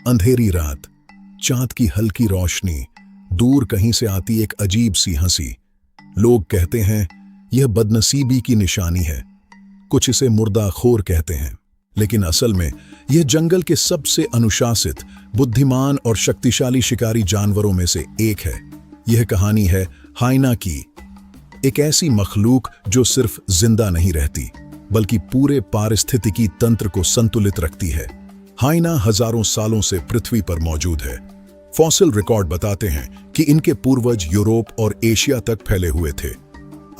अंधेरी रात, चांद की हल्की रोशनी, दूर कहीं से आती एक अजीब सी हंसी। लोग कहते हैं यह बदनसीबी की निशानी है, कुछ इसे मुर्दाखोर कहते हैं, लेकिन असल में यह जंगल के सबसे अनुशासित, बुद्धिमान और शक्तिशाली शिकारी जानवरों में से एक है। यह कहानी है हाइना की, एक ऐसी मखलूक जो सिर्फ जिंदा नहीं रहती बल्कि पूरे पारिस्थितिकी तंत्र को संतुलित रखती है। हाइना हजारों सालों से पृथ्वी पर मौजूद है। फॉसिल रिकॉर्ड बताते हैं कि इनके पूर्वज यूरोप और एशिया तक फैले हुए थे।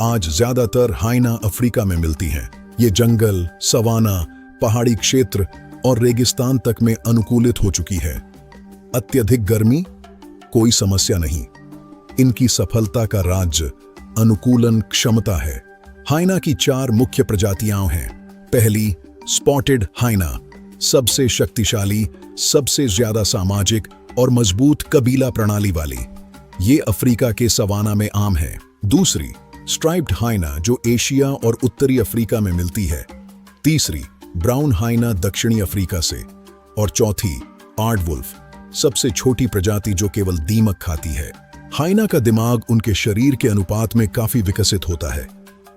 आज ज्यादातर हाइना अफ्रीका में मिलती हैं। ये जंगल, सवाना, पहाड़ी क्षेत्र और रेगिस्तान तक में अनुकूलित हो चुकी है। अत्यधिक गर्मी कोई समस्या नहीं। इनकी सफलता का राज अनुकूलन क्षमता है। हाइना की 4 मुख्य प्रजातियां हैं। पहली, स्पॉटेड हाइना, सबसे शक्तिशाली, सबसे ज्यादा सामाजिक और मजबूत कबीला प्रणाली वाली। ये अफ्रीका के सवाना में आम है। दूसरी, स्ट्राइप्ड हाइना, जो एशिया और उत्तरी अफ्रीका में मिलती है। तीसरी, ब्राउन हाइना, दक्षिणी अफ्रीका से। और चौथी, आर्डवुल्फ, सबसे छोटी प्रजाति जो केवल दीमक खाती है। हाइना का दिमाग उनके शरीर के अनुपात में काफी विकसित होता है।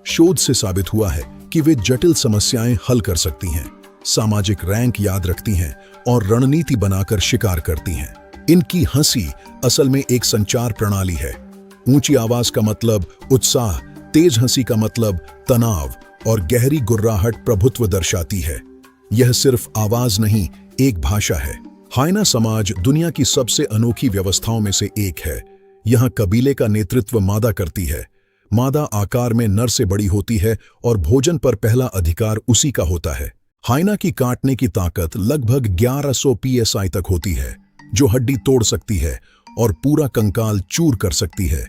शोध से साबित हुआ है कि वे जटिल समस्याएं हल कर सकती हैं, सामाजिक रैंक याद रखती हैं और रणनीति बनाकर शिकार करती हैं। इनकी हंसी असल में एक संचार प्रणाली है। ऊंची आवाज का मतलब उत्साह, तेज हंसी का मतलब तनाव और गहरी गुर्राहट प्रभुत्व दर्शाती है। यह सिर्फ आवाज नहीं, एक भाषा है। हाइना समाज दुनिया की सबसे अनोखी व्यवस्थाओं में से एक है। यहाँ कबीले का नेतृत्व मादा करती है। मादा आकार में नर से बड़ी होती है और भोजन पर पहला अधिकार उसी का होता है। हाइना की काटने की ताकत लगभग 1100 psi तक होती है, जो हड्डी तोड़ सकती है और पूरा कंकाल चूर कर सकती है।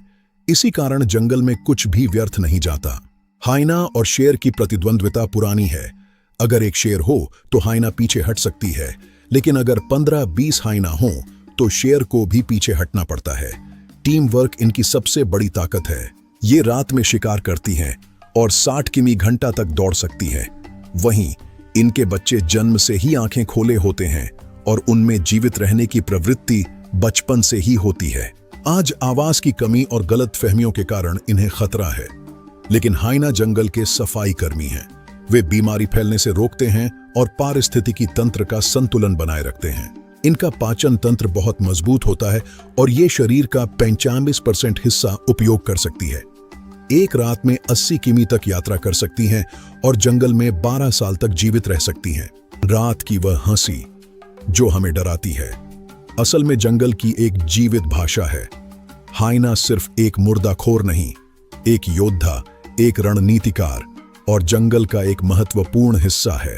इसी कारण जंगल में कुछ भी व्यर्थ नहीं जाता। हाइना और शेर की प्रतिद्वंद्विता पुरानी है। अगर एक शेर हो तो हाइना पीछे हट सकती है, लेकिन अगर 15-20 हाइना हो तो शेर को भी पीछे हटना पड़ता है। टीम वर्क इनकी सबसे बड़ी ताकत है। ये रात में शिकार करती हैं और 60 किमी घंटा तक दौड़ सकती हैं। वहीं इनके बच्चे जन्म से ही आंखें खोले होते हैं और उनमें जीवित रहने की प्रवृत्ति बचपन से ही होती है। आज आवाज की कमी और गलतफहमियों के कारण इन्हें खतरा है, लेकिन हाइना जंगल के सफाई कर्मी हैं। वे बीमारी फैलने से रोकते हैं और पारिस्थितिकी तंत्र का संतुलन बनाए रखते हैं। इनका पाचन तंत्र बहुत मजबूत होता है और ये शरीर का 95% हिस्सा उपयोग कर सकती है। एक रात में 80 किमी तक यात्रा कर सकती हैं और जंगल में 12 साल तक जीवित रह सकती हैं। रात की वह हंसी जो हमें डराती है, असल में जंगल की एक जीवित भाषा है। हाइना सिर्फ एक मुर्दाखोर नहीं, एक योद्धा, एक रणनीतिकार और जंगल का एक महत्वपूर्ण हिस्सा है।